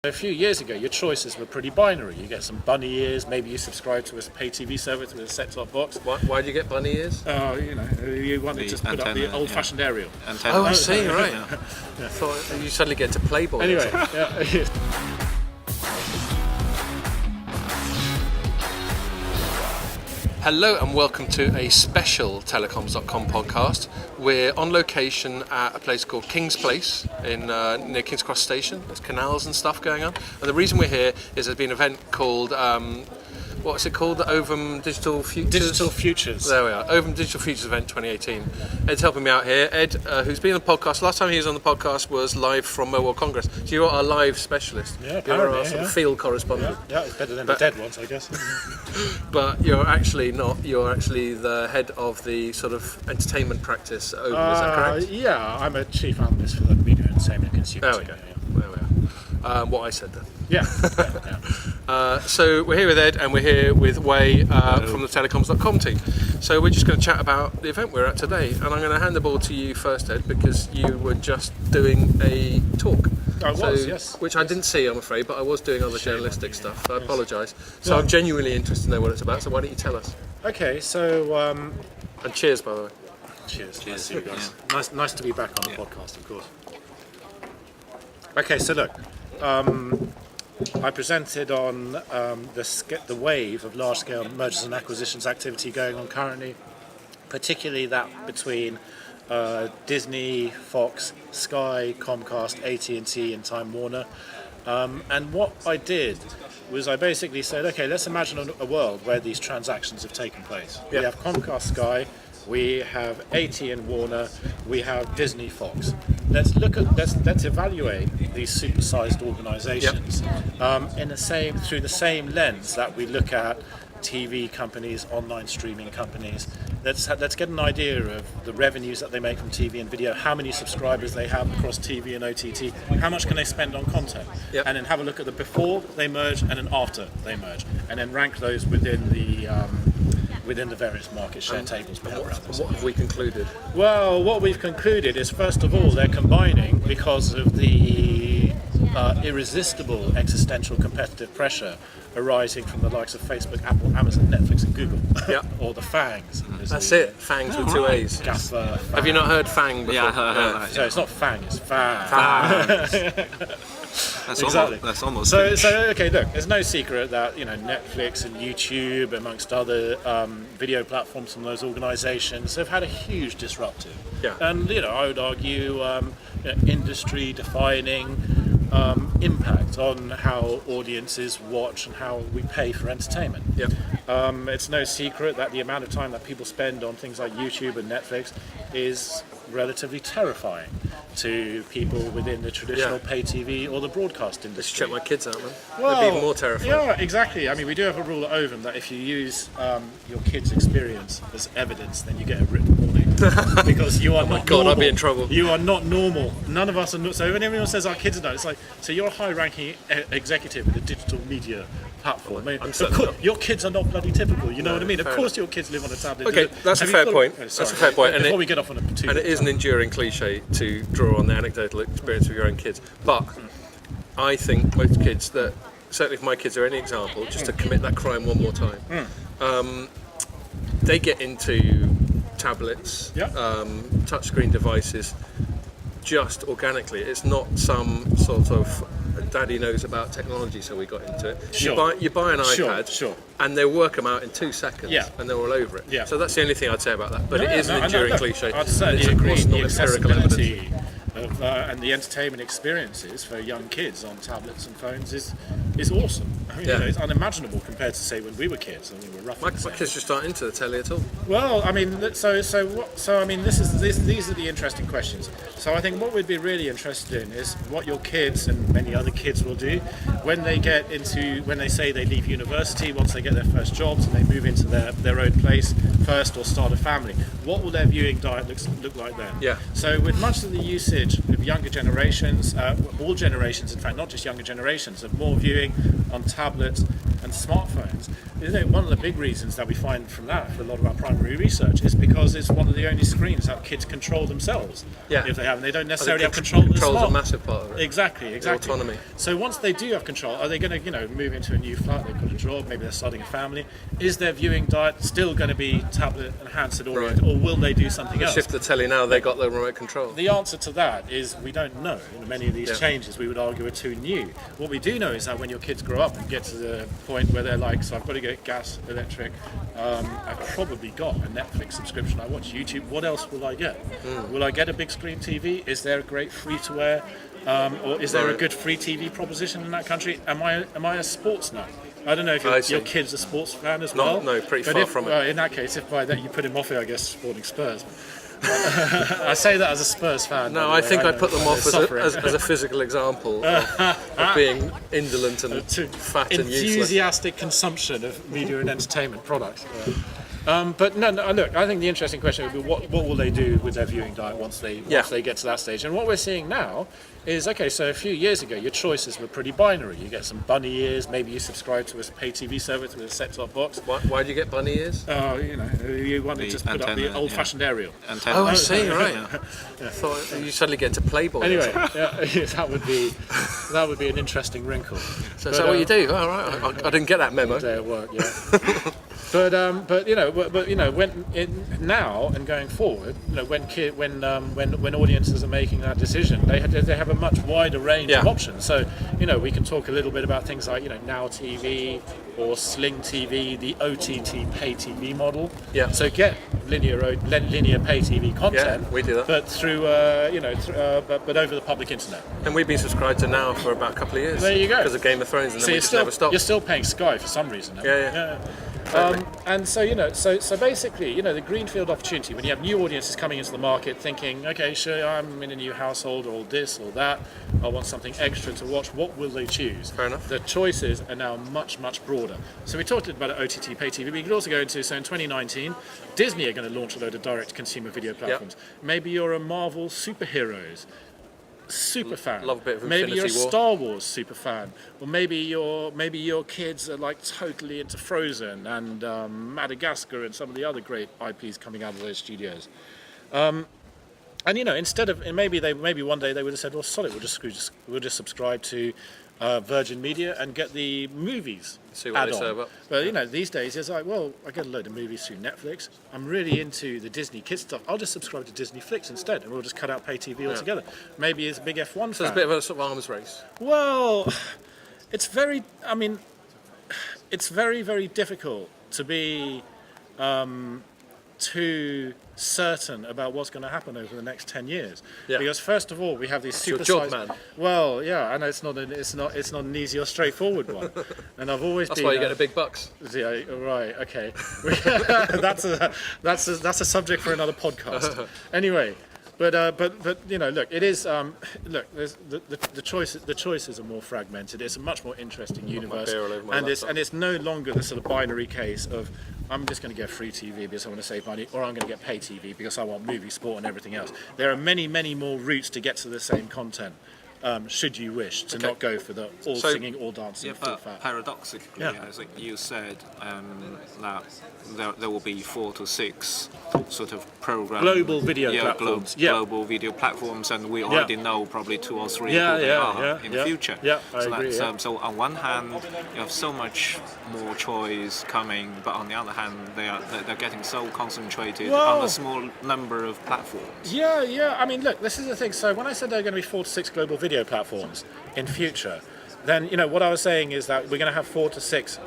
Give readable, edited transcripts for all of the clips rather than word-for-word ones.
A few years ago, your choices were pretty binary. You get some bunny ears, maybe you subscribe to a pay TV service with a set-top box. Why do you get bunny ears? You wanted to put up the old-fashioned aerial. Antenna. Oh, I see, right. I thought you suddenly get to Playboy. Anyway, Hello and welcome to a special Telecoms.com podcast. We're on location at a place called King's Place near King's Cross Station. There's canals and stuff going on. And the reason we're here is there's been an event called, what's it called? The Ovum Digital Futures? Digital Futures. There we are. Ovum Digital Futures event 2018. Ed's helping me out here. Ed, who's been on the podcast, last time he was on the podcast was live from Mobile Congress. So you're our live specialist. Yeah, you're our sort of field correspondent. Yeah, it's better than the dead ones, I guess. But you're actually not. You're actually the head of the sort of entertainment practice at Ovum, is that correct? Yeah, I'm a chief analyst for the media and entertainment consumer. There we go. There we are. What I said then. Yeah. So we're here with Ed and we're here with Wei from the Telecoms.com team. So we're just going to chat about the event we're at today. And I'm going to hand the ball to you first, Ed, because you were just doing a talk. Yes. Which I didn't see, I'm afraid, but I was doing other journalistic stuff. So I apologise. So I'm genuinely interested to know what it's about. So why don't you tell us? Okay, so... and cheers, by the way. Cheers. Nice to see you guys. Yeah. Nice to be back on the podcast, of course. Okay, so look. I presented on the wave of large-scale mergers and acquisitions activity going on currently, particularly that between Disney, Fox, Sky, Comcast, AT&T and Time Warner. And what I did was I basically said, okay, let's imagine a world where these transactions have taken place. Yep. We have Comcast, Sky, we have AT&T and Warner, we have Disney, Fox. Let's evaluate these supersized organisations through the same lens that we look at TV companies, online streaming companies. Let's get an idea of the revenues that they make from TV and video, how many subscribers they have across TV and OTT, how much can they spend on content, and then have a look at the before they merge and then after they merge, and then rank those within the various market share tables we have around this. What have we concluded? Well, what we've concluded is, first of all, they're combining because of the irresistible existential competitive pressure arising from the likes of Facebook, Apple, Amazon, Netflix and Google. Or the FANGs. That's it, FANGs with two A's. GAFA, have you not heard FANG before? Yeah, I heard that. So it's not FANG, it's FANG. That's almost so okay, look, there's no secret that Netflix and YouTube, amongst other video platforms from those organisations, have had a huge disruptive. And I would argue industry-defining impact on how audiences watch and how we pay for entertainment. It's no secret that the amount of time that people spend on things like YouTube and Netflix is relatively terrifying to people within the traditional pay TV or the broadcast industry. Let's check my kids out, man. They'd be even more terrifying. Yeah, exactly. I mean, we do have a rule at Ovum that if you use your kids' experience as evidence, then you get a written warning. Because you are not normal. I'd be in trouble. You are not normal. None of us are. So when everyone says our kids are not, it's like, so you're a high-ranking executive in a digital media platform. I mean, your kids are not bloody typical. You know what I mean? Of course, your kids live on a tablet. Okay, that's a fair point. That's a fair point. And before we get off on a and it is an enduring cliche to draw on the anecdotal experience of your own kids, but I think most kids, that certainly if my kids are any example, just to commit that crime one more time, they get into tablets, touchscreen devices just organically. It's not some sort of daddy knows about technology, so we got into it. You buy an iPad, and they'll work them out in 2 seconds, and they're all over it. So that's the only thing I'd say about that. But it is an enduring cliche. I'd certainly agree. The accessibility and the entertainment experiences for young kids on tablets and phones is awesome. I mean, it's unimaginable compared to, say, when we were kids. I mean, we're roughly my kids just aren't into the telly at all. Well, I mean, these are the interesting questions. So I think what we'd be really interested in is what your kids and many other kids will do when they say they leave university, once they get their first jobs and they move into their own place first or start a family. What will their viewing diet look like then? So with much of the usage of younger generations, all generations, in fact, not just younger generations, of more viewing on tablets and smartphones, one of the big reasons that we find from that for a lot of our primary research is because it's one of the only screens that kids control themselves. If they have, and they don't necessarily have control of the Control's smart. a massive part of it. Exactly. Autonomy. So once they do have control, are they going to, move into a new flat? They've got a job, maybe they're starting a family. Is their viewing diet still going to be tablet and handset oriented, or will they do something else? Shift the telly now. They got the remote control. The answer to that is we don't know. Many of these changes we would argue are too new. What we do know is that when your kids grow up and get to the point where they're like, so I've got to get gas, electric, I've probably got a Netflix subscription, I watch YouTube, what else will I get? Will I get a big screen TV? Is there a great free-to-air, or is there a good free TV proposition in that country? Am I a sports nut? I don't know if your kid's a sports fan as well. No, pretty far from it. In that case, if by that you put him off it, I guess supporting Spurs. I say that as a Spurs fan. No, I think I put them off as a physical example of being indolent and fat and useless. Enthusiastic consumption of media and entertainment products. But no, look, I think the interesting question would be what will they do with their viewing diet once they get to that stage? And what we're seeing now is, okay, so a few years ago, your choices were pretty binary. You get some bunny ears, maybe you subscribe to a pay TV service with a set-top box. Why do you get bunny ears? You wanted to put up the old-fashioned aerial. Oh, I see, right. I thought you suddenly get to Playboy. Anyway, that would be an interesting wrinkle. So is that what you do? Oh, right. I didn't get that memo. Day at work, yeah. But when now and going forward, when audiences are making that decision, they have a much wider range of options. So we can talk a little bit about things like Now TV or Sling TV, the OTT pay TV model. Yeah. So get linear pay TV content. Yeah, we do that. But through but over the public internet. And we've been subscribed to Now for about a couple of years. There you go. Because of Game of Thrones, and then we just never stopped. You're still paying Sky for some reason. Yeah. And so so basically, the greenfield opportunity when you have new audiences coming into the market, thinking, okay, sure, I'm in a new household, or this or that, I want something extra to watch. What will they choose? Fair enough. The choices are now much broader. So we talked about OTT pay TV, but we could also go into, so in 2019, Disney are going to launch a load of direct-to-consumer video platforms. Yep. Maybe you're a Marvel superheroes super fan. Love a bit of maybe you're a Infinity War. Star Wars super fan, or maybe your kids are like totally into Frozen and Madagascar and some of the other great IPs coming out of those studios. And instead of maybe one day they would have said, well, solid, we'll just subscribe to Virgin Media and get the movies. See what they serve up. But these days it's like, well, I get a load of movies through Netflix. I'm really into the Disney Kids stuff. I'll just subscribe to Disney Flix instead, and we'll just cut out pay TV altogether. Maybe it's a big F1 fan. So it's a bit of a sort of arms race. Well, it's very very difficult to be too certain about what's going to happen over the next 10 years. Yeah. Because first of all, we have these super job, man. Well, yeah, I know it's not an easy or straightforward one. And I've always That's been why you get the big bucks. Yeah, right, okay. that's a subject for another podcast. Anyway, but look, it is there's the choices are more fragmented. It's a much more interesting universe, and it's no longer the sort of binary case of I'm just going to get free TV because I want to save money, or I'm going to get pay TV because I want movie, sport, and everything else. There are many more routes to get to the same content. Should you wish to not go for the all singing, all dancing, full fat. Paradoxically, as you said, that there will be 4 to 6 sort of program global video platforms. Global video platforms, and we already know probably 2 or 3 who they are in the future. Yeah, I agree. So on one hand, you have so much more choice coming, but on the other hand, they're getting so concentrated on a small number of platforms. Yeah. I mean, look, this is the thing. So when I said there are going to be 4 to 6 global video platforms in future, then what I was saying is that we're going to have 4 to 6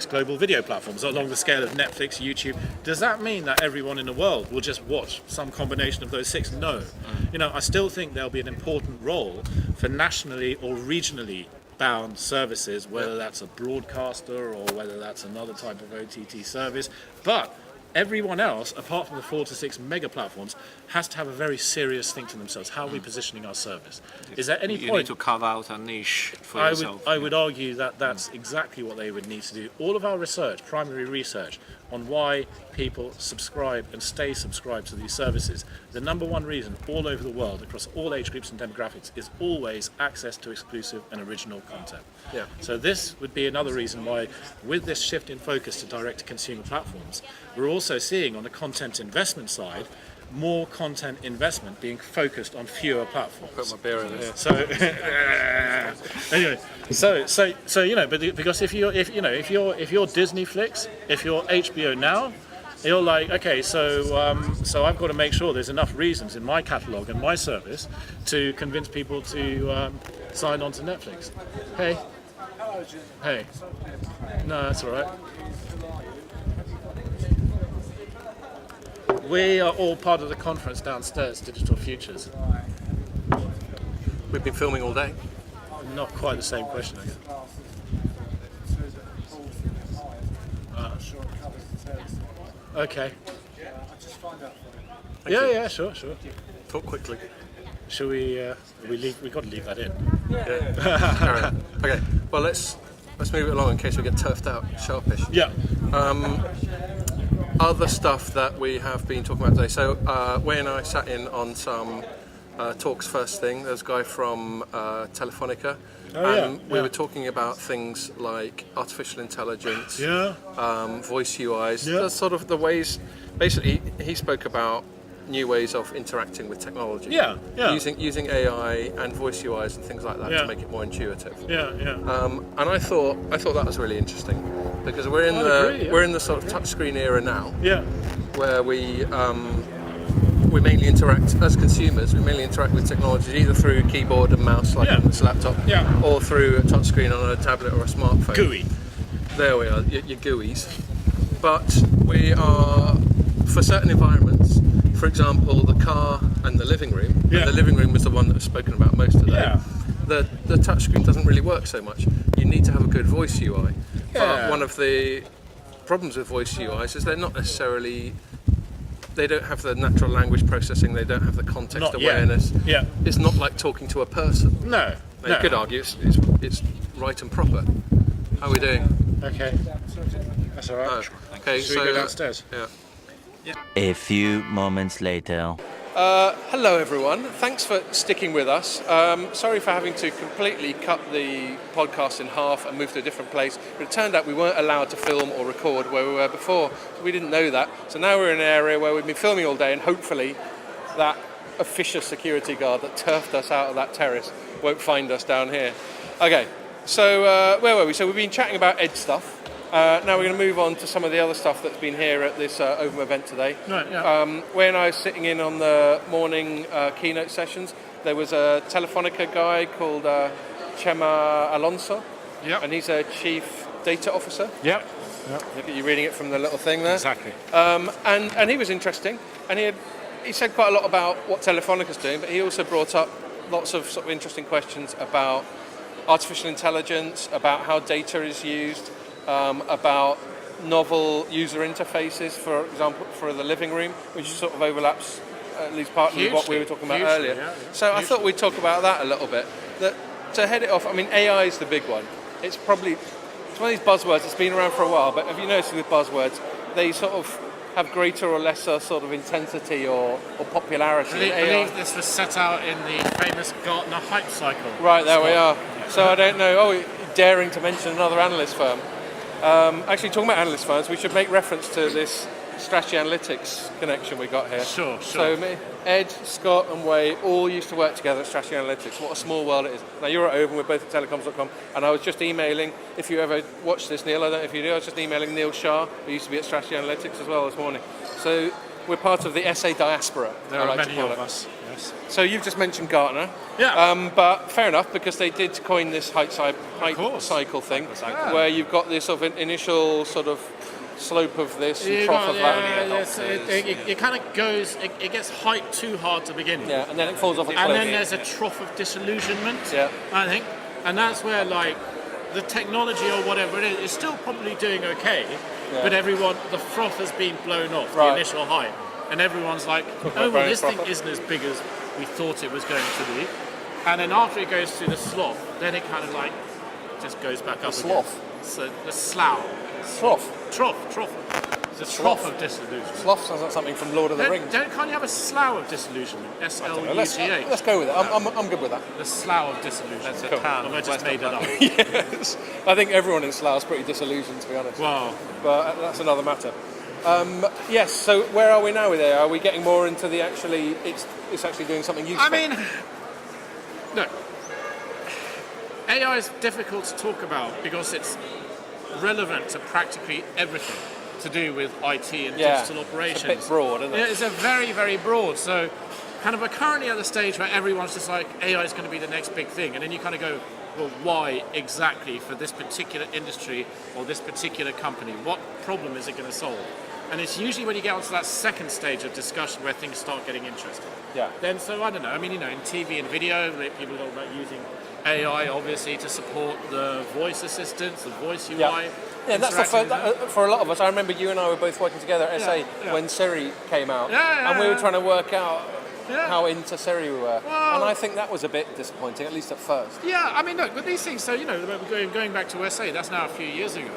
global video platforms along the scale of Netflix, YouTube. Does that mean that everyone in the world will just watch some combination of those 6? No. I still think there'll be an important role for nationally or regionally bound services, whether that's a broadcaster or whether that's another type of OTT service, but everyone else, apart from the 4 to 6 mega platforms, has to have a very serious think to themselves. How are we positioning our service? Is there any point... You need to carve out a niche for yourself. I would argue that that's exactly what they would need to do. All of our research, primary research, on why people subscribe and stay subscribed to these services, the number one reason all over the world, across all age groups and demographics, is always access to exclusive and original content. Yeah. So this would be another reason why, with this shift in focus to direct-to-consumer platforms, we're also seeing on the content investment side more content investment being focused on fewer platforms. Put my beer in here. So anyway, so you know, but because if you're Disney Flicks, if you're HBO Now, you're like, okay, so I've got to make sure there's enough reasons in my catalogue and my service to convince people to sign on to Netflix. Hey, no, that's all right. We are all part of the conference downstairs, Digital Futures. We've been filming all day. Not quite the same question, I guess. Okay. Yeah, sure. Talk quickly. Shall we leave? We've got to leave that in. Yeah. Carry on. Okay. Well, let's move it along in case we get turfed out sharpish. Yeah. Other stuff that we have been talking about today. So Wei and I sat in on some talks first thing. There's a guy from Telefonica. We were talking about things like artificial intelligence, voice UIs, the sort of the ways. Basically, he spoke about new ways of interacting with technology. Using AI and voice UIs and things like that to make it more intuitive. And I thought that was really interesting because we're in the sort of touchscreen era now. Where we mainly interact as consumers. We mainly interact with technology either through keyboard and mouse, like on this laptop, or through a touchscreen on a tablet or a smartphone. GUI. There we are, your GUIs. But we are, for certain environments, for example, the car and the living room. And the living room was the one that was spoken about most today. The touchscreen doesn't really work so much. You need to have a good voice UI. But one of the problems with voice UIs is they're not necessarily. They don't have the natural language processing. They don't have the context awareness. It's not like talking to a person. No. You could argue it's right and proper. How are we doing? Okay. That's all right. Okay. Should we go downstairs? Yeah. A few moments later. Hello everyone, thanks for sticking with us. Sorry for having to completely cut the podcast in half and move to a different place, but it turned out we weren't allowed to film or record where we were before. We didn't know that, so now we're in an area where we've been filming all day and hopefully that officious security guard that turfed us out of that terrace won't find us down here. Okay, so where were we? So we've been chatting about Ed stuff. Now we're going to move on to some of the other stuff that's been here at this Ovum event today. Wei and I were sitting in on the morning keynote sessions. There was a Telefonica guy called Chema Alonso, and he's a chief data officer. Look at you reading it from the little thing there. Exactly. And he was interesting, and he said quite a lot about what Telefonica's doing, but he also brought up lots of sort of interesting questions about artificial intelligence, about how data is used. About novel user interfaces, for example, for the living room, which sort of overlaps at least partly with what we were talking about earlier. So I thought we'd talk about that a little bit. To head it off, I mean, AI is the big one. It's one of these buzzwords that's been around for a while, but have you noticed with buzzwords, they sort of have greater or lesser sort of intensity or popularity. I believe this was set out in the famous Gartner hype cycle. Right, there we are. So I don't know, daring to mention another analyst firm. Actually, talking about analyst firms, we should make reference to this strategy analytics connection we got here. Sure. So Ed, Scott and Wei all used to work together at Strategy Analytics. What a small world it is. Now you're at Ovum, we're both at Telecoms.com, and I was just emailing, if you ever watch this, Neil, I don't know if you do, I was just emailing Neil Shah, who used to be at Strategy Analytics as well this morning. So we're part of the SA diaspora. There are many of us. Yes. So you've just mentioned Gartner. But fair enough, because they did coin this hype cycle thing, where you've got this sort of initial sort of slope of this and trough of that. It kind of goes, it gets hyped too hard to begin with. Yeah, and then it falls off a cliff. And then there's a trough of disillusionment, I think. And that's where, like, the technology or whatever it is still probably doing okay, but the froth has been blown off, the initial hype. And everyone's like, this thing isn't as big as we thought it was going to be. And then after it goes through the slough, then it kind of like just goes back up again. Slough? So the slough. Trough. So The trough of disillusionment. Slough sounds like something from Lord of the Rings. Can't you have a slough of disillusionment? S-L-U-G-H. Let's go with it. I'm good with that. The slough of disillusionment. That's a Cool. town. Or I just made it up. Yes. I think everyone in Slough's pretty disillusioned, to be honest. Wow. But that's another matter. Yes, so where are we now with AI? Are we getting more into the it's actually doing something useful? I mean, look, AI is difficult to talk about because it's relevant to practically everything to do with IT and digital operations. It's a bit broad, isn't it? It's a very, very broad. So kind of we're currently at the stage where everyone's just like, AI is going to be the next big thing. And then you kind of go, well, why exactly for this particular industry or this particular company? What problem is it going to solve? And it's usually when you get onto that second stage of discussion where things start getting interesting. Yeah. Then, so I don't know, I mean, in TV and video, people talk about using AI, obviously, to support the voice assistants, the voice UI. Yeah, that's for a lot of us. I remember you and I were both working together at SA when Siri came out, and we were trying to work out how into Siri we were. Well, and I think that was a bit disappointing, at least at first. Yeah, I mean, look, with these things, so, going back to SA, that's now a few years ago.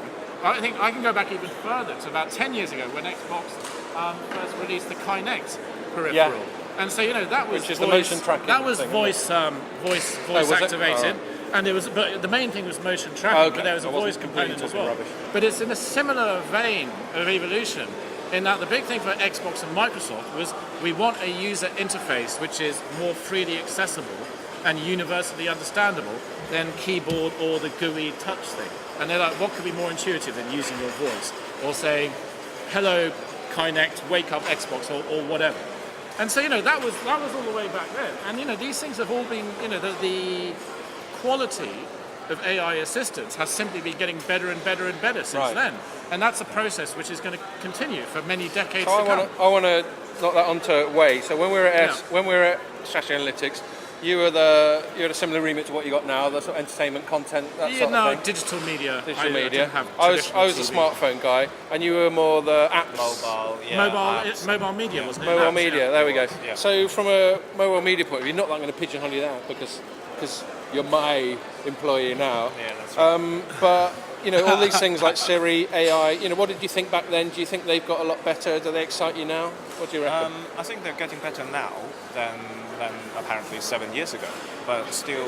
I think I can go back even further to about 10 years ago when Xbox first released the Kinect peripheral. Yeah. And so, that was Which is the motion tracking That was thing, voice activated. And but the main thing was motion tracking, but there was a voice component as well. Rubbish. But it's in a similar vein of evolution, in that the big thing for Xbox and Microsoft was we want a user interface which is more freely accessible and universally understandable than keyboard or the GUI touch thing. And they're like, what could be more intuitive than using your voice? Or saying, hello, Kinect, wake up Xbox, or whatever. And so, that was all the way back then. And, these things have all been, the quality of AI assistance has simply been getting better and better and better since then. And that's a process which is going to continue for many decades to come. I want to knock that onto Wei. So when we were at Strategy Analytics, you had a similar remit to what you got now, the sort of entertainment content, that sort of thing. Digital media. Digital media. I didn't have I was TV. the smartphone guy, and you were more the apps. Mobile Mobile media, wasn't it? Mobile Apps, media. There we go. Yeah. So from a mobile media point of view, not that I'm going to pigeonhole you that because you're my employee now. Yeah, that's right. But all these things like Siri, AI. What did you think back then? Do you think they've got a lot better? Do they excite you now? What do you reckon? I think they're getting better now than apparently 7 years ago. But still,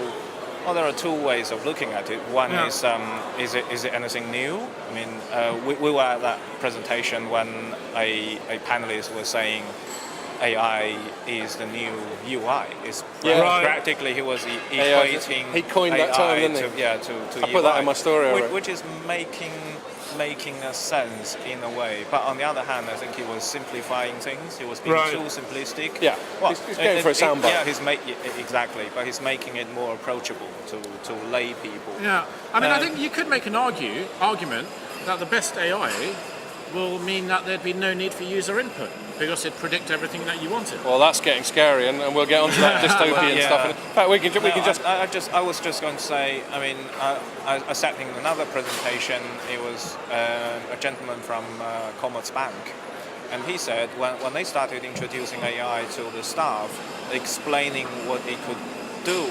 there are two ways of looking at it. One is it anything new? I mean, we were at that presentation when a panelist was saying AI is the new UI. Practically he was equating he coined AI that term, didn't he? to I put that in my story already. which is making a sense in a way. But on the other hand, I think he was simplifying things. He was being too simplistic. Yeah, he's going for a soundbite. Yeah, exactly. But he's making it more approachable to lay people. Yeah, I mean, I think you could make an argument that the best AI will mean that there'd be no need for user input because it'd predict everything that you wanted. Well, that's getting scary, and we'll get onto that dystopian stuff. In fact, we can I was just going to say. I mean, I sat in another presentation. It was a gentleman from Commerzbank, and he said when they started introducing AI to the staff, explaining what it could do,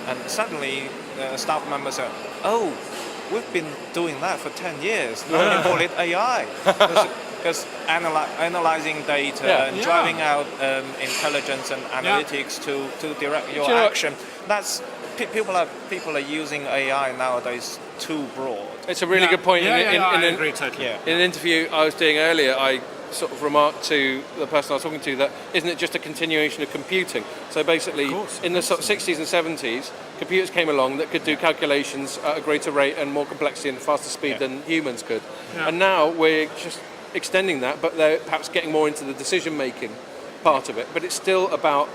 and suddenly the staff member said, "Oh, we've been doing that for 10 years. Now you call it AI." Because analyzing data and driving out intelligence and analytics to direct your action. That's people are using AI nowadays too broad. It's a really good point. I agree totally. In an interview I was doing earlier, I sort of remarked to the person I was talking to that isn't it just a continuation of computing? So basically, in the sort of 60s and 70s, computers came along that could do calculations at a greater rate and more complexity and faster speed than humans could. Yeah. And now we're just extending that, but they're perhaps getting more into the decision-making part of it. But it's still about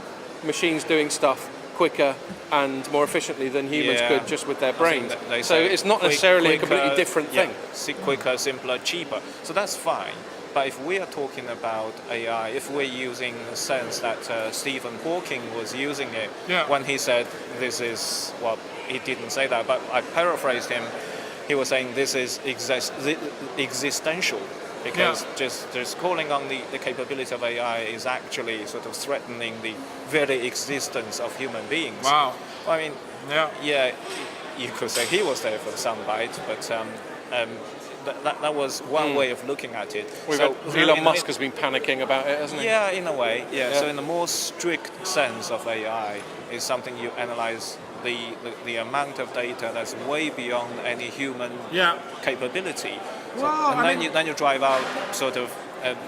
machines doing stuff quicker and more efficiently than humans could just with their brains. So it's not necessarily a completely different thing. Quicker, simpler, cheaper. So that's fine. But if we are talking about AI, if we're using the sense that Stephen Hawking was using it when he said this is, well, he didn't say that, but I paraphrased him. He was saying this is existential, because just calling on the capability of AI is actually sort of threatening the very existence of human beings. Wow. I mean, you could say he was there for the soundbite, but that was one way of looking at it. Elon Musk has been panicking about it, hasn't he? Yeah, in a way. Yeah. So in the more strict sense of AI, is something you analyze the amount of data that's way beyond any human capability. Then you drive out sort of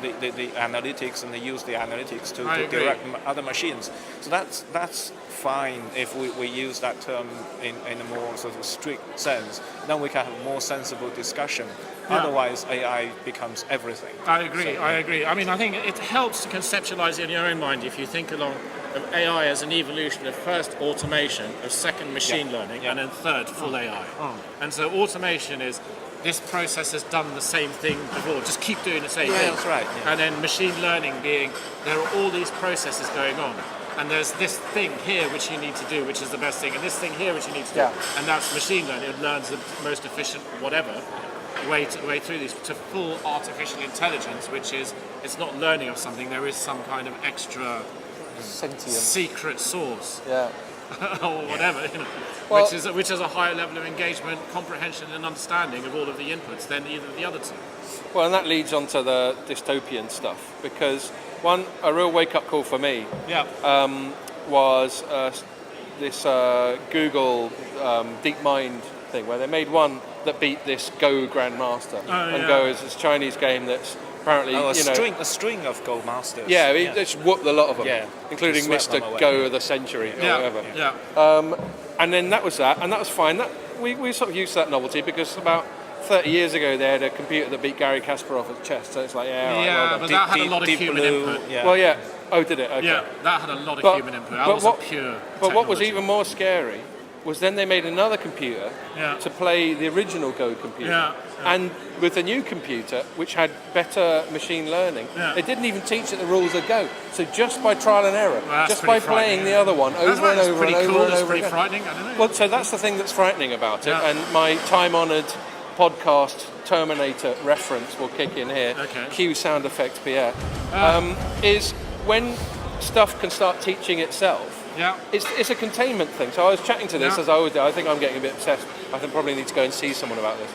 the analytics, and they use the analytics to direct other machines. So that's fine if we use that term in a more sort of strict sense. Then we can have a more sensible discussion. Otherwise, AI becomes everything. I agree. I mean, I think it helps to conceptualize it in your own mind if you think along of AI as an evolution of first automation, of second machine learning, and then third full AI. And so automation is this process has done the same thing before, just keep doing the same thing. That's right. Yeah. And then machine learning being, there are all these processes going on, and there's this thing here which you need to do, which is the best thing, and this thing here which you need to do, and that's machine learning. It learns the most efficient whatever way through these to full artificial intelligence, which is, it's not learning of something, there is some kind of extra secret source. Or whatever, well, which is a higher level of engagement, comprehension and understanding of all of the inputs than either of the other two. Well, and that leads on to the dystopian stuff, because a real wake-up call for me was this Google DeepMind thing, where they made one that beat this Go Grandmaster. Go is this Chinese game that's apparently, a string of Go masters. Yeah, they just whooped a lot of them, including Mr. Go of the Century or whatever. And then that was fine. We sort of used that novelty because about 30 years ago they had a computer that beat Gary Kasparov at chess. So it's like, but that had a lot of human input. Well, oh, did it? Okay. Yeah, that had a lot of human input. That wasn't pure. But what was even more scary was then they made another computer to play the original Go computer. And with the new computer, which had better machine learning, they didn't even teach it the rules of Go. So just by trial and error, just by playing the other one over and over and over and over again. Frightening, I don't know. Well, so that's the thing that's frightening about it. And my time-honoured podcast Terminator reference will kick in here. Cue sound effects, Pierre. Is when stuff can start teaching itself. It's a containment thing. So I was chatting to this as I always do. I think I'm getting a bit obsessed. I think probably need to go and see someone about this.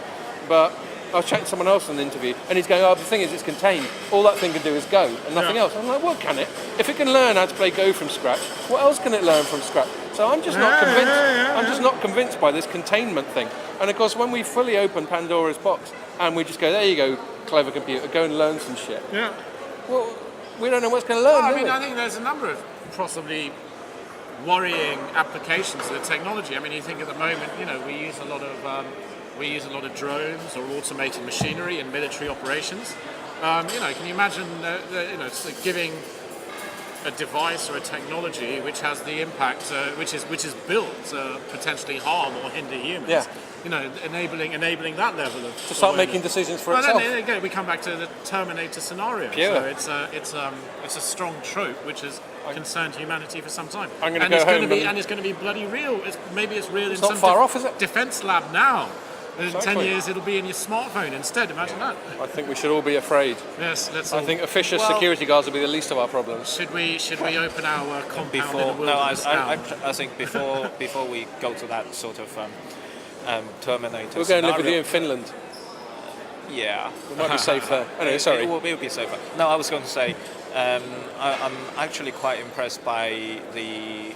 But I was chatting to someone else in the interview, and he's going, the thing is, it's contained. All that thing can do is Go, and nothing else. I'm like, what can it? If it can learn how to play Go from scratch, what else can it learn from scratch? So I'm just not convinced. I'm just not convinced by this containment thing. And of course, when we fully open Pandora's box, and we just go, there you go, clever computer, go and learn some shit. Well, we don't know what's going to learn. I think there's a number of possibly worrying applications of the technology. I mean, you think at the moment, we use a lot of drones or automated machinery in military operations. Can you imagine, giving a device or a technology which has the impact, which is built to potentially harm or hinder humans? Enabling that level of to start making decisions for itself. Then again, we come back to the Terminator scenario. So it's a strong trope which has concerned humanity for some time. I'm going to go home. And it's going to be bloody real. Maybe it's real in not some far off, is it? defense lab now. In 10 years, it'll be in your smartphone instead. Imagine that. I think we should all be afraid. Yes, let's. I think officious security guards will be the least of our problems. Should we open our compound in the wilderness now? I think before we go to that sort of Terminator. We'll go and live with you in Finland. Yeah, we might be safe there. Anyway, sorry. It will be safer. No, I was going to say, I'm actually quite impressed by the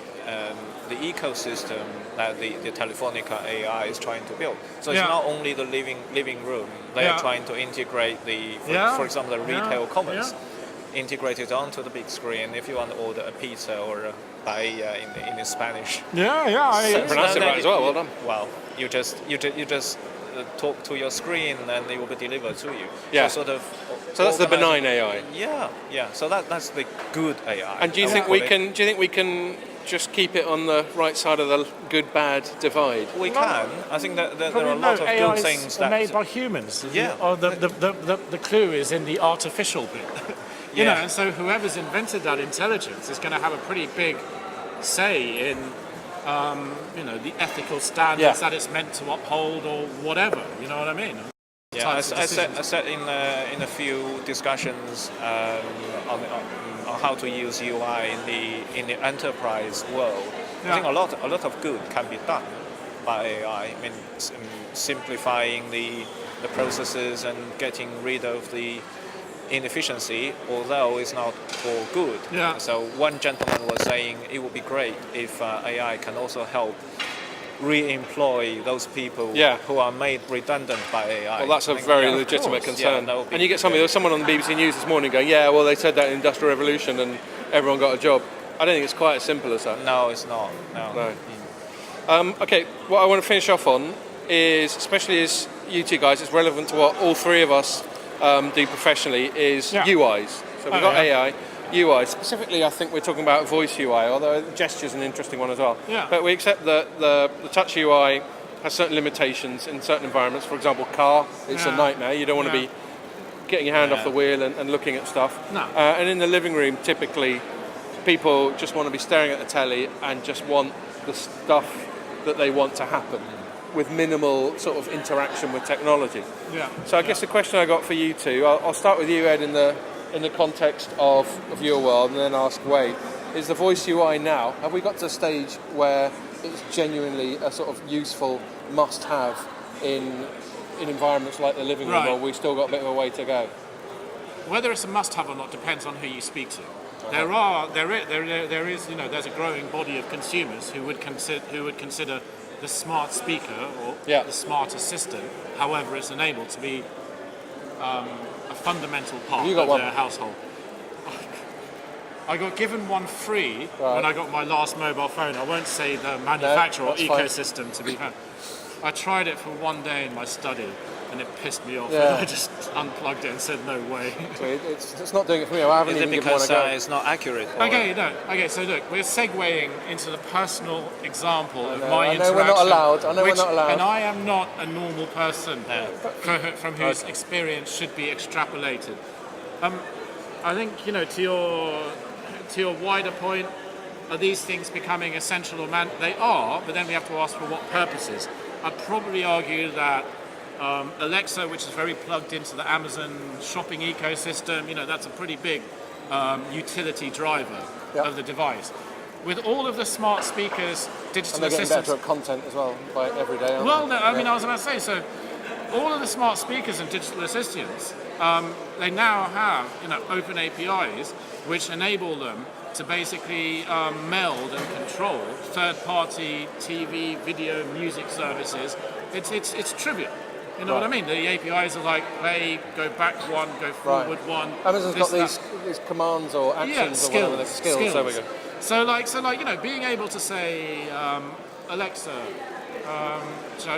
ecosystem that the Telefonica AI is trying to build. So it's not only the living room. They are trying to integrate for example, the retail commerce, integrate it onto the big screen. If you want to order a pizza or a paella in Spanish. I pronounce it right as well. Well done. Well, you just talk to your screen and it will be delivered to you. So that's the benign AI. Yeah. So that's the good AI. And do you think we can just keep it on the right side of the good-bad divide? We can. I think that there are a lot of good things that made by humans. Yeah. The clue is in the artificial bit. And so whoever's invented that intelligence is going to have a pretty big say in the ethical standards that it's meant to uphold or whatever. You know what I mean? Yeah, I said in a few discussions on how to use UI in the enterprise world. I think a lot of good can be done by AI. I mean, simplifying the the processes and getting rid of the inefficiency, although it's not all good. Yeah. So one gentleman was saying it would be great if AI can also help re-employ those people who are made redundant by AI. Well, that's a very legitimate concern. Yeah, and you get there was someone on the BBC News this morning going, yeah, well, they said that in the Industrial Revolution and everyone got a job. I don't think it's quite as simple as that. No, it's not. No. Okay, what I want to finish off on is, especially as you two guys, it's relevant to what all three of us do professionally, is UIs. So we've got AI. UI. Specifically, I think we're talking about voice UI, although gesture is an interesting one as well. Yeah. But we accept that the touch UI has certain limitations in certain environments. For example, car, it's a nightmare. You don't want to be getting your hand off the wheel and looking at stuff. No. And in the living room, typically, people just want to be staring at the telly and just want the stuff that they want to happen with minimal sort of interaction with technology. Yeah. So I guess the question I got for you two, I'll start with you, Ed, in the context of your world, and then ask Wei, is the voice UI now, have we got to a stage where it's genuinely a sort of useful must-have in environments like the living room, Right. or we still got a bit of a way to go? Whether it's a must-have or not depends on who you speak to. There is, there's a growing body of consumers who would consider the smart speaker or the smart assistant, however it's enabled, to be a fundamental part of their household. I got given one free when I got my last mobile phone. I won't say the manufacturer or ecosystem to be found. I tried it for one day in my study and it pissed me off. And I just unplugged it and said no way. So it's not doing it for me. I haven't Is it even given one a go. because it's not accurate? Or? Okay, so look, we're segueing into the personal example of my I know interaction. we're not allowed. we're not allowed. And I am not a normal person from whose experience should be extrapolated. I think, to your wider point, are these things becoming essential or they are, but then we have to ask for what purposes. I'd probably argue that Alexa, which is very plugged into the Amazon shopping ecosystem, that's a pretty big utility driver of the device. With all of the smart speakers, digital and they're getting assistants... better at content as well, by every day, aren't Well, they? no, I mean, I was about to say, so all of the smart speakers and digital assistants, they now have, open APIs, which enable them to basically meld and control third-party TV, video, music services. It's trivial. You know what I mean? The APIs are like play, go back one, go forward one. Amazon's got these commands or actions or whatever they're skills. There we go. So being able to say, Alexa,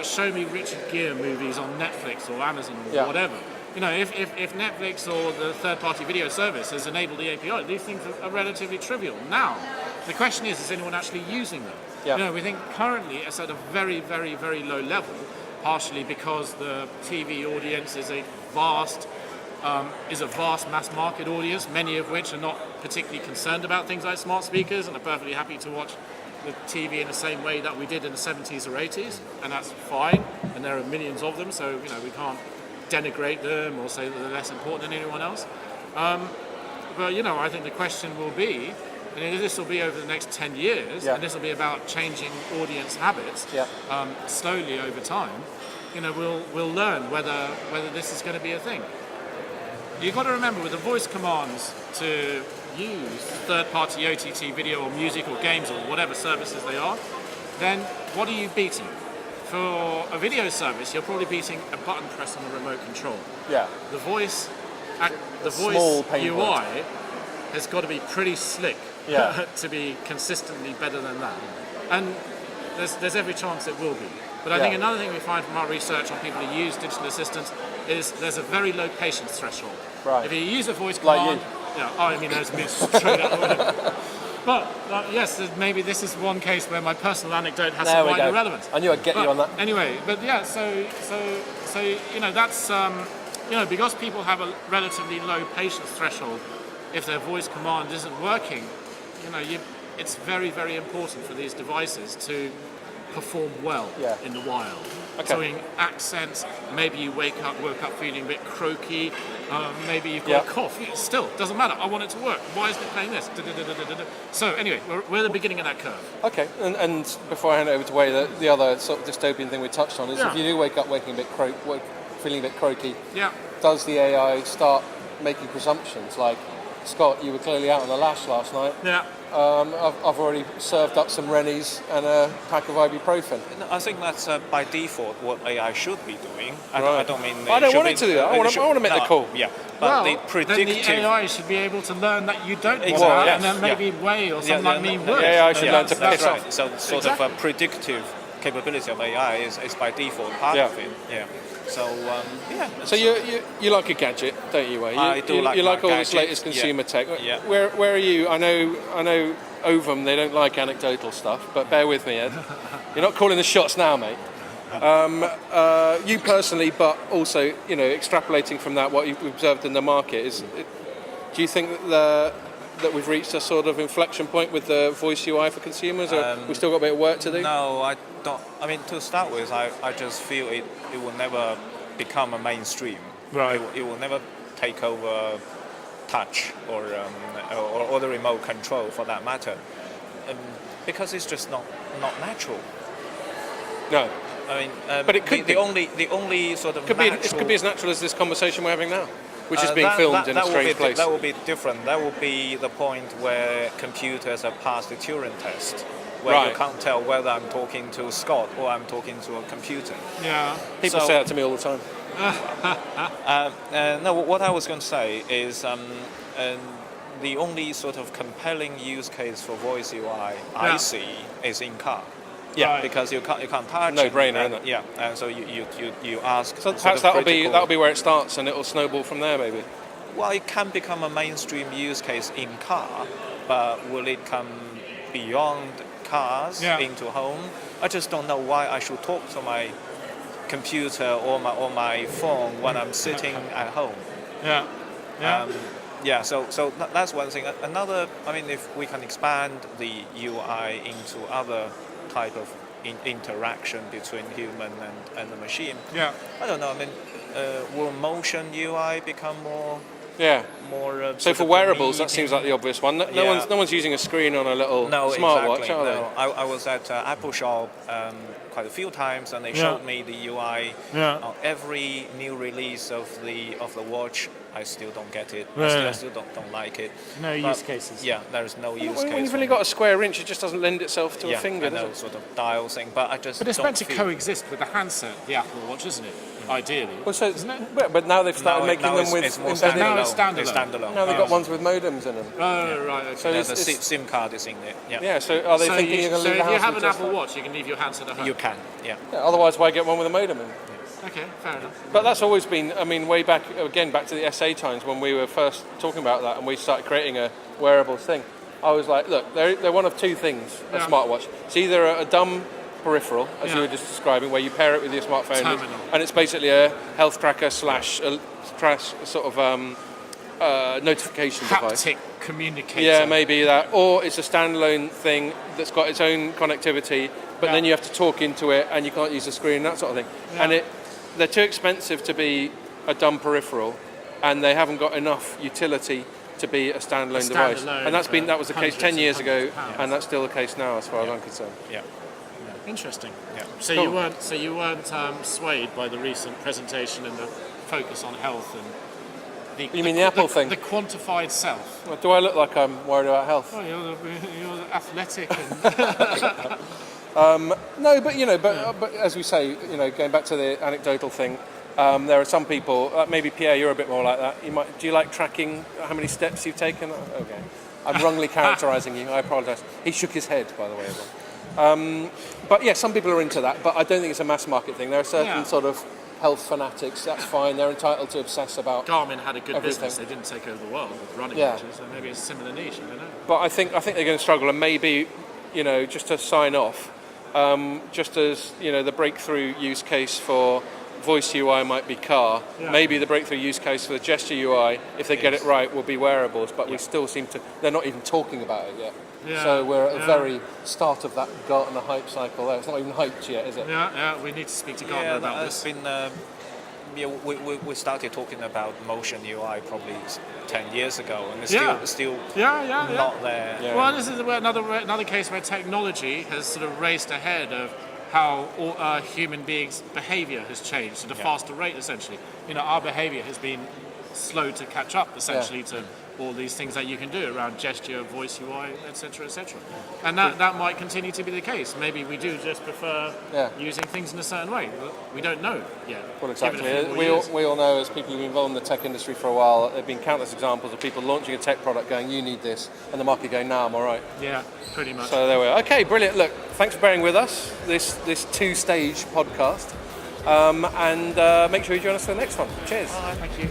show me Richard Gere movies on Netflix or Amazon or whatever. If Netflix or the third-party video service has enabled the API, these things are relatively trivial. Now, the question is anyone actually using them? Yeah. We think currently it's at a very, very, very low level, partially because the TV audience is a vast mass market audience, many of which are not particularly concerned about things like smart speakers and are perfectly happy to watch the TV in the same way that we did in the 70s or 80s, and that's fine, and there are millions of them, so we can't denigrate them or say that they're less important than anyone else. But I think the question will be, and this will be over the next 10 years, and this will be about changing audience habits slowly over time. We'll learn whether this is going to be a thing. You've got to remember, with the voice commands to use third-party OTT video or music or games or whatever services they are, then what are you beating? For a video service, you're probably beating a button press on a remote control. Yeah. The voice small pain UI point. has got to be pretty slick to be consistently better than that. And there's every chance it will be. But I think another thing we find from our research on people who use digital assistants is there's a very low patience threshold. Right. If you use a voice command, there's me straight up. But yes, maybe this is one case where my personal anecdote has some wider relevance. I knew I'd get you on that. Anyway, but so that's because people have a relatively low patience threshold. If their voice command isn't working, it's very, very important for these devices to perform well in the wild. Okay. So in accents, maybe you woke up feeling a bit croaky, maybe you've got a cough. Still, doesn't matter. I want it to work. Why isn't it playing this? So anyway, we're at the beginning of that curve. Okay, and before I hand it over to Wei, the other sort of dystopian thing we touched on is if you do wake up waking a bit feeling a bit croaky. Yeah. Does the AI start making presumptions? Like, Scott, you were clearly out on the lash last night. Yeah. I've already served up some Rennies and a pack of ibuprofen. No, I think that's by default what AI should be doing. I Right. don't mean. I don't want it to do that. I want to make the call. Yeah, but the Well, predictive. then the AI should be able to learn that you don't want Exactly, that, yes, and then maybe Wei or something like me would. The AI should learn to That's piss right. off. So sort of a predictive capability of AI is by default part of it. Yeah. So So you like a gadget, don't you, Wei? I do like you my like all this gadgets, latest consumer tech. Yeah. Where are you? I know Ovum, they don't like anecdotal stuff, but bear with me, Ed. You're not calling the shots now, mate. You personally, but also, extrapolating from that, what you've observed in the market, do you think that we've reached a sort of inflection point with the voice UI for consumers, or we've still got a bit of work to do? No, I don't. I mean, to start with, I just feel it will never become a mainstream. Right. It will never take over touch or the remote control, for that matter, because it's just not natural. No. I mean, But it could be. the only sort of It could be as natural as this conversation we're having now, which is being filmed in a strange place. That will be different. That will be the point where computers have passed the Turing test, where you can't tell whether I'm talking to Scott or I'm talking to a computer. Yeah. People say that to me all the time. No, what I was going to say is the only sort of compelling use case for voice UI I see is in car. Yeah, right. Because you can't touch. No brainer, isn't it? Yeah, and so you ask. So perhaps that'll be where it starts, and it'll snowball from there, maybe. Well, it can become a mainstream use case in car, but will it come beyond cars into home? I just don't know why I should talk to my computer or my phone when I'm sitting at home. Yeah. So that's one thing. Another, I mean, if we can expand the UI into other type of interaction between human and the machine. Yeah. I don't know. I mean, will motion UI become more? Yeah. More. So for wearables, that seems like the obvious one. No one's using a screen on a little smartwatch, exactly. are they? No, I was at Apple Shop quite a few times, and they showed me the UI on every new release of the watch. I still don't get it. I still don't like it. No use cases. Yeah, there is no use case. When you've only got a square inch, it just doesn't lend itself to a finger, does it? Sort of dial thing, but I just. But it's don't meant to feel- coexist with the handset, the Apple Watch, isn't it? Ideally. Well, so isn't it? but now they've started making them with it's more embedded. Now it's standalone. standalone. It's standalone. Now they've got ones with modems in them. Oh, right. Okay. So Yeah, it's, the it's, SIM card is in there. Yeah, yeah. So are they thinking you're going to leave the if house you have with an just Apple that? Watch, you can leave your handset at home. you can. Yeah. Yeah, otherwise, why get one with a modem in? Okay, fair enough. But that's always been, I mean, way back to the SA times when we were first talking about that and we started creating a wearables thing. I was like, look, they're one of two things, a smartwatch. It's either a dumb peripheral, as you were just describing, where you pair it with your smartphone, and it's basically a health tracker / sort of notification device. Haptic communicator. Yeah, maybe that. Or it's a standalone thing that's got its own connectivity, but then you have to talk into it and you can't use the screen, that sort of thing. Yeah. And they're too expensive to be a dumb peripheral, and they haven't got enough utility to be a standalone device. And that was the case 10 years ago, and that's still the case now, as far as I'm concerned. Yeah. Interesting. Yeah. So Cool. you weren't swayed by the recent presentation and the focus on health and You mean the Apple thing? The quantified self. Well, do I look like I'm worried about health? Oh, you're athletic and No, but as we say, going back to the anecdotal thing, there are some people. Maybe Pierre, you're a bit more like that. Do you like tracking how many steps you've taken? Okay, I'm wrongly characterising you. I apologise. He shook his head, by the way, everyone. But yeah, some people are into that. But I don't think it's a mass market thing. There are certain sort of health fanatics. That's fine. They're entitled to obsess about. Garmin had a good everything. business. They didn't take over the world with running Yeah. watches, so maybe it's a similar niche. I don't know. But I think they're going to struggle, and maybe, just to sign off, just as the breakthrough use case for voice UI might be car, maybe the breakthrough use case for the gesture UI, if they get it right, will be wearables. But we still seem to. They're not even talking about it yet. Yeah. So we're at the very start of that Gartner hype cycle there. It's not even hyped yet, is it? Yeah, we need to speak to Gartner about this. We started talking about motion UI probably 10 years ago, and it's still not there. Yeah. Well, this is another case where technology has sort of raced ahead of how all, human beings' behaviour has changed at a faster rate, essentially. Our behaviour has been slow to catch up, essentially, to all these things that you can do around gesture, voice UI, etc., etc. And that might continue to be the case. Maybe we do just prefer using things in a certain way. We don't know yet. Well, exactly. We all know, as people who've been involved in the tech industry for a while, there have been countless examples of people launching a tech product going, you need this, and the market going, nah, I'm all right. Yeah, pretty much. So there we are. Okay, brilliant. Look, thanks for bearing with us, this two-stage podcast. And make sure you join us for the next one. Cheers. All right, thank you.